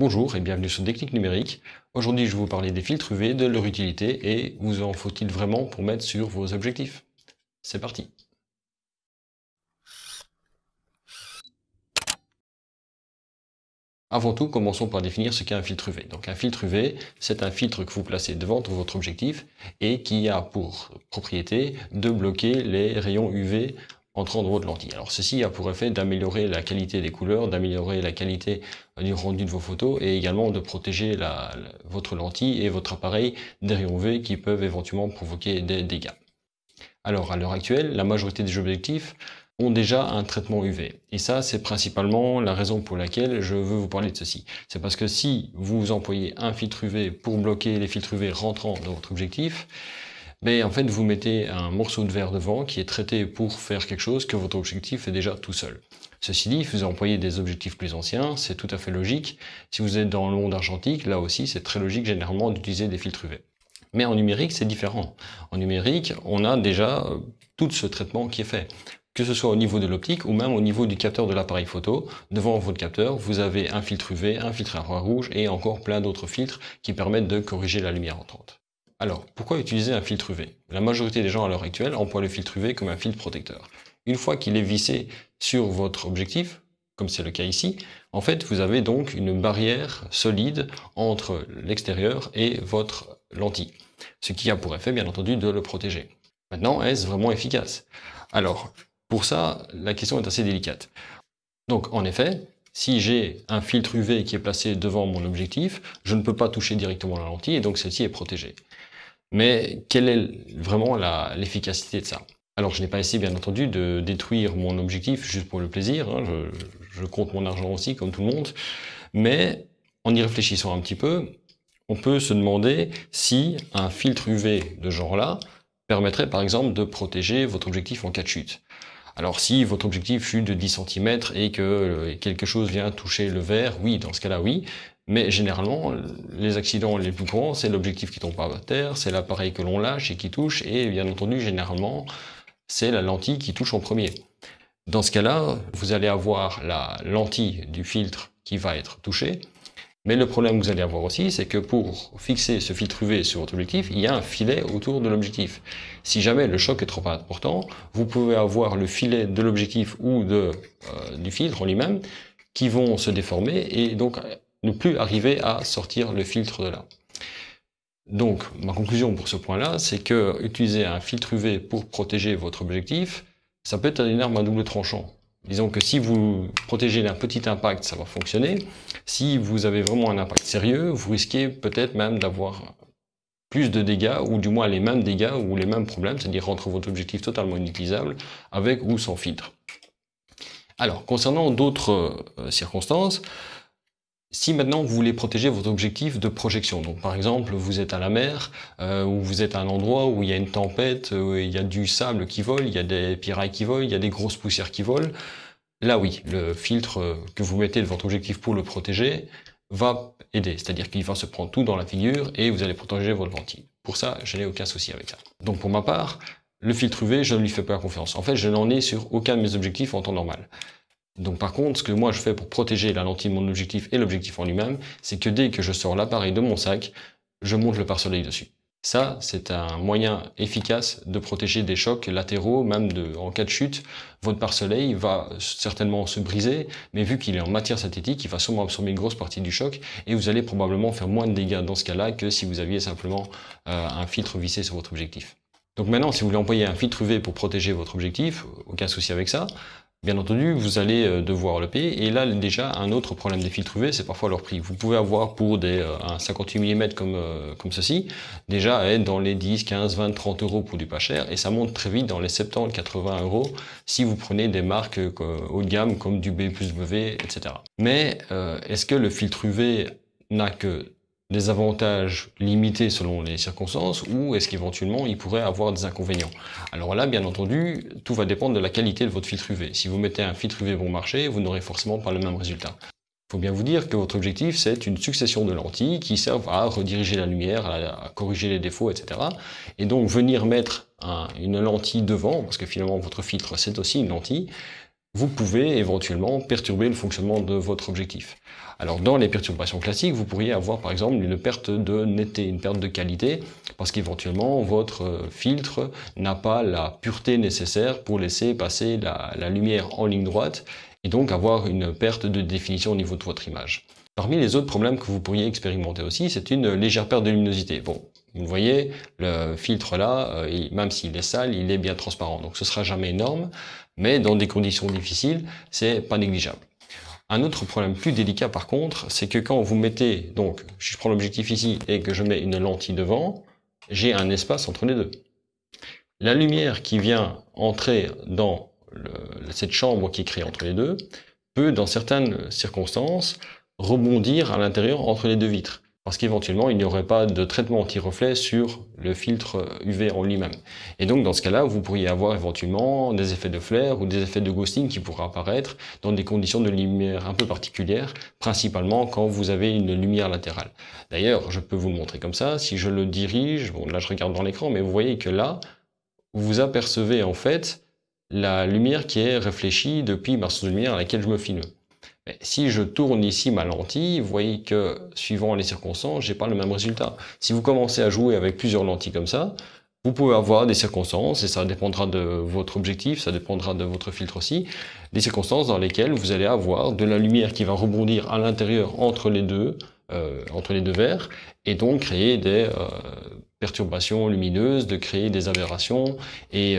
Bonjour et bienvenue sur Déclic Numérique. Aujourd'hui, je vais vous parler des filtres UV, de leur utilité et vous en faut-il vraiment pour mettre sur vos objectifs. C'est parti. Avant tout, commençons par définir ce qu'est un filtre UV. Donc un filtre UV, c'est un filtre que vous placez devant votre objectif et qui a pour propriété de bloquer les rayons UV entrant dans votre lentille. Alors ceci a pour effet d'améliorer la qualité des couleurs, d'améliorer la qualité du rendu de vos photos et également de protéger votre lentille et votre appareil des rayons UV qui peuvent éventuellement provoquer des dégâts. Alors à l'heure actuelle, la majorité des objectifs ont déjà un traitement UV. Et ça, c'est principalement la raison pour laquelle je veux vous parler de ceci. C'est parce que si vous employez un filtre UV pour bloquer les filtres UV rentrant dans votre objectif, en fait, vous mettez un morceau de verre devant qui est traité pour faire quelque chose que votre objectif fait déjà tout seul. Ceci dit, vous employez des objectifs plus anciens, c'est tout à fait logique. Si vous êtes dans le monde argentique, là aussi, c'est très logique généralement d'utiliser des filtres UV. Mais en numérique, c'est différent. En numérique, on a déjà tout ce traitement qui est fait. Que ce soit au niveau de l'optique ou même au niveau du capteur de l'appareil photo, devant votre capteur, vous avez un filtre UV, un filtre infrarouge et encore plein d'autres filtres qui permettent de corriger la lumière entrante. Alors, pourquoi utiliser un filtre UV? La majorité des gens à l'heure actuelle emploient le filtre UV comme un filtre protecteur. Une fois qu'il est vissé sur votre objectif, comme c'est le cas ici, en fait, vous avez donc une barrière solide entre l'extérieur et votre lentille, ce qui a pour effet, bien entendu, de le protéger. Maintenant, est-ce vraiment efficace? Alors, pour ça, la question est assez délicate. Donc, en effet, si j'ai un filtre UV qui est placé devant mon objectif, je ne peux pas toucher directement la lentille et donc celle-ci est protégée. Mais quelle est vraiment l'efficacité de ça? Alors, je n'ai pas essayé, bien entendu, de détruire mon objectif juste pour le plaisir. Hein, je compte mon argent aussi, comme tout le monde. Mais en y réfléchissant un petit peu, on peut se demander si un filtre UV de ce genre-là permettrait, par exemple, de protéger votre objectif en cas de chute. Alors si votre objectif chute de 10 cm et que quelque chose vient toucher le verre, oui, dans ce cas-là, oui. Mais généralement, les accidents les plus courants, c'est l'objectif qui tombe par terre, c'est l'appareil que l'on lâche et qui touche, et bien entendu, généralement, c'est la lentille qui touche en premier. Dans ce cas-là, vous allez avoir la lentille du filtre qui va être touchée. Mais le problème que vous allez avoir aussi, c'est que pour fixer ce filtre UV sur votre objectif, il y a un filet autour de l'objectif. Si jamais le choc est trop important, vous pouvez avoir le filet de l'objectif ou du filtre en lui-même qui vont se déformer et donc ne plus arriver à sortir le filtre de là. Donc, ma conclusion pour ce point-là, c'est que utiliser un filtre UV pour protéger votre objectif, ça peut être une arme à double tranchant. Disons que si vous protégez d'un petit impact, ça va fonctionner. Si vous avez vraiment un impact sérieux, vous risquez peut-être même d'avoir plus de dégâts, ou du moins les mêmes dégâts ou les mêmes problèmes, c'est-à-dire rendre votre objectif totalement inutilisable, avec ou sans filtre. Alors, concernant d'autres circonstances, si maintenant vous voulez protéger votre objectif de projection, donc par exemple vous êtes à la mer, ou vous êtes à un endroit où il y a une tempête, où il y a du sable qui vole, il y a des pirailles qui volent, il y a des grosses poussières qui volent, là oui, le filtre que vous mettez de votre objectif pour le protéger va aider, c'est-à-dire qu'il va se prendre tout dans la figure et vous allez protéger votre lentille. Pour ça, je n'ai aucun souci avec ça. Donc pour ma part, le filtre UV, je ne lui fais pas confiance. En fait, je n'en ai sur aucun de mes objectifs en temps normal. Donc par contre, ce que moi je fais pour protéger la lentille de mon objectif et l'objectif en lui-même, c'est que dès que je sors l'appareil de mon sac, je monte le pare-soleil dessus. Ça, c'est un moyen efficace de protéger des chocs latéraux, même en cas de chute. Votre pare-soleil va certainement se briser, mais vu qu'il est en matière synthétique, il va sûrement absorber une grosse partie du choc et vous allez probablement faire moins de dégâts dans ce cas-là que si vous aviez simplement un filtre vissé sur votre objectif. Donc maintenant, si vous voulez employer un filtre UV pour protéger votre objectif, aucun souci avec ça. Bien entendu, vous allez devoir le payer. Et là, déjà, un autre problème des filtres UV, c'est parfois leur prix. Vous pouvez avoir pour un 58 mm comme ceci, déjà être dans les 10, 15, 20, 30 euros pour du pas cher. Et ça monte très vite dans les 70, 80 euros si vous prenez des marques haut de gamme comme du B+W, etc. Mais est-ce que le filtre UV n'a que des avantages limités selon les circonstances ou est-ce qu'éventuellement il pourrait avoir des inconvénients? Alors là, bien entendu, tout va dépendre de la qualité de votre filtre UV. Si vous mettez un filtre UV bon marché, vous n'aurez forcément pas le même résultat. Il faut bien vous dire que votre objectif, c'est une succession de lentilles qui servent à rediriger la lumière, à corriger les défauts, etc. Et donc venir mettre une lentille devant, parce que finalement votre filtre c'est aussi une lentille, vous pouvez éventuellement perturber le fonctionnement de votre objectif. Alors dans les perturbations classiques, vous pourriez avoir par exemple une perte de netteté, une perte de qualité, parce qu'éventuellement votre filtre n'a pas la pureté nécessaire pour laisser passer la lumière en ligne droite, et donc avoir une perte de définition au niveau de votre image. Parmi les autres problèmes que vous pourriez expérimenter aussi, c'est une légère perte de luminosité. Bon, vous voyez, le filtre là, même s'il est sale, il est bien transparent, donc ce sera jamais énorme, mais dans des conditions difficiles, c'est pas négligeable. Un autre problème plus délicat par contre, c'est que quand vous mettez, donc si je prends l'objectif ici et que je mets une lentille devant, j'ai un espace entre les deux. La lumière qui vient entrer dans cette chambre qui est créée entre les deux peut, dans certaines circonstances, rebondir à l'intérieur entre les deux vitres. Parce qu'éventuellement, il n'y aurait pas de traitement anti-reflet sur le filtre UV en lui-même. Et donc, dans ce cas-là, vous pourriez avoir éventuellement des effets de flare ou des effets de ghosting qui pourraient apparaître dans des conditions de lumière un peu particulières, principalement quand vous avez une lumière latérale. D'ailleurs, je peux vous le montrer comme ça. Si je le dirige, bon, là, je regarde dans l'écran, mais vous voyez que là, vous apercevez en fait la lumière qui est réfléchie depuis ma source de lumière à laquelle je me filme. Mais si je tourne ici ma lentille, vous voyez que suivant les circonstances, j'ai pas le même résultat. Si vous commencez à jouer avec plusieurs lentilles comme ça, vous pouvez avoir des circonstances, et ça dépendra de votre objectif, ça dépendra de votre filtre aussi, des circonstances dans lesquelles vous allez avoir de la lumière qui va rebondir à l'intérieur entre les deux verres, et donc créer des perturbations lumineuses, de créer des aberrations, et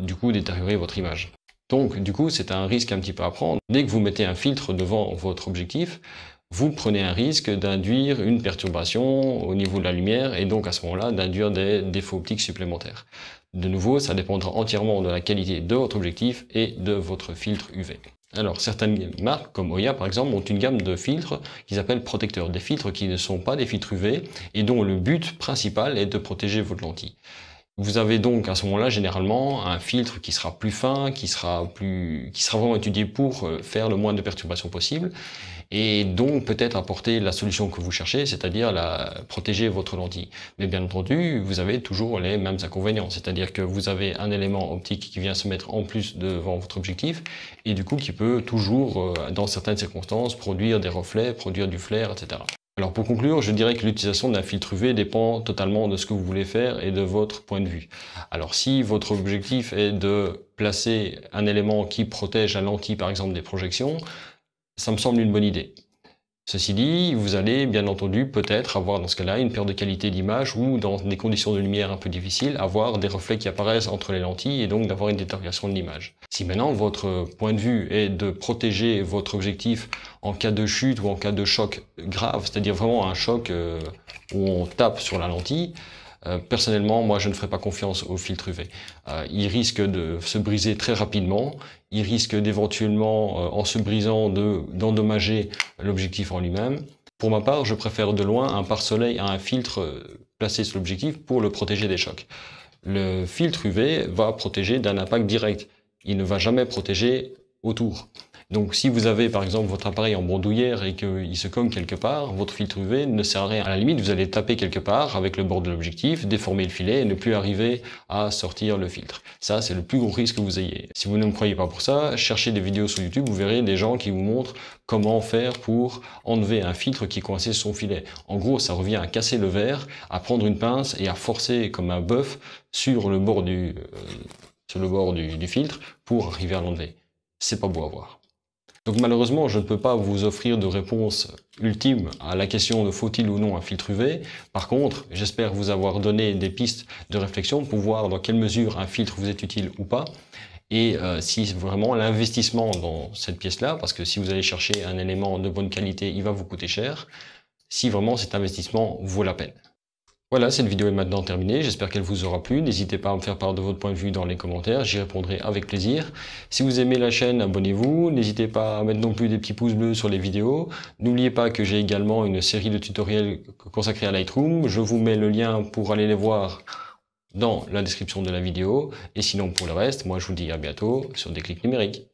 du coup détériorer votre image. Donc, du coup, c'est un risque un petit peu à prendre. Dès que vous mettez un filtre devant votre objectif, vous prenez un risque d'induire une perturbation au niveau de la lumière et donc à ce moment-là d'induire des défauts optiques supplémentaires. De nouveau, ça dépendra entièrement de la qualité de votre objectif et de votre filtre UV. Alors, certaines marques, comme Oya par exemple, ont une gamme de filtres qu'ils appellent protecteurs, des filtres qui ne sont pas des filtres UV et dont le but principal est de protéger votre lentille. Vous avez donc à ce moment-là généralement un filtre qui sera plus fin, qui sera vraiment étudié pour faire le moins de perturbations possible et donc peut-être apporter la solution que vous cherchez, c'est-à-dire protéger votre lentille. Mais bien entendu, vous avez toujours les mêmes inconvénients, c'est-à-dire que vous avez un élément optique qui vient se mettre en plus devant votre objectif et du coup qui peut toujours, dans certaines circonstances, produire des reflets, produire du flair, etc. Alors pour conclure, je dirais que l'utilisation d'un filtre UV dépend totalement de ce que vous voulez faire et de votre point de vue. Alors si votre objectif est de placer un élément qui protège la lentille par exemple des projections, ça me semble une bonne idée. Ceci dit, vous allez bien entendu peut-être avoir dans ce cas-là une perte de qualité d'image ou dans des conditions de lumière un peu difficiles, avoir des reflets qui apparaissent entre les lentilles et donc d'avoir une détérioration de l'image. Si maintenant votre point de vue est de protéger votre objectif en cas de chute ou en cas de choc grave, c'est-à-dire vraiment un choc où on tape sur la lentille, personnellement, moi, je ne ferai pas confiance au filtre UV. Il risque de se briser très rapidement. Il risque d'éventuellement, en se brisant, d'endommager l'objectif en lui-même. Pour ma part, je préfère de loin un pare-soleil à un filtre placé sur l'objectif pour le protéger des chocs. Le filtre UV va protéger d'un impact direct. Il ne va jamais protéger autour. Donc si vous avez par exemple votre appareil en bandoulière et qu'il se cogne quelque part, votre filtre UV ne sert à rien. À la limite, vous allez taper quelque part avec le bord de l'objectif, déformer le filet et ne plus arriver à sortir le filtre. Ça, c'est le plus gros risque que vous ayez. Si vous ne me croyez pas pour ça, cherchez des vidéos sur YouTube, vous verrez des gens qui vous montrent comment faire pour enlever un filtre qui est coincé sur son filet. En gros, ça revient à casser le verre, à prendre une pince et à forcer comme un bœuf sur le bord du filtre pour arriver à l'enlever. C'est pas beau à voir. Donc malheureusement, je ne peux pas vous offrir de réponse ultime à la question de faut-il ou non un filtre UV. Par contre, j'espère vous avoir donné des pistes de réflexion pour voir dans quelle mesure un filtre vous est utile ou pas. Et si vraiment l'investissement dans cette pièce-là, parce que si vous allez chercher un élément de bonne qualité, il va vous coûter cher, si vraiment cet investissement vaut la peine. Voilà, cette vidéo est maintenant terminée, j'espère qu'elle vous aura plu. N'hésitez pas à me faire part de votre point de vue dans les commentaires, j'y répondrai avec plaisir. Si vous aimez la chaîne, abonnez-vous, n'hésitez pas à mettre non plus des petits pouces bleus sur les vidéos. N'oubliez pas que j'ai également une série de tutoriels consacrés à Lightroom, je vous mets le lien pour aller les voir dans la description de la vidéo. Et sinon pour le reste, moi je vous dis à bientôt sur Déclic Numérique.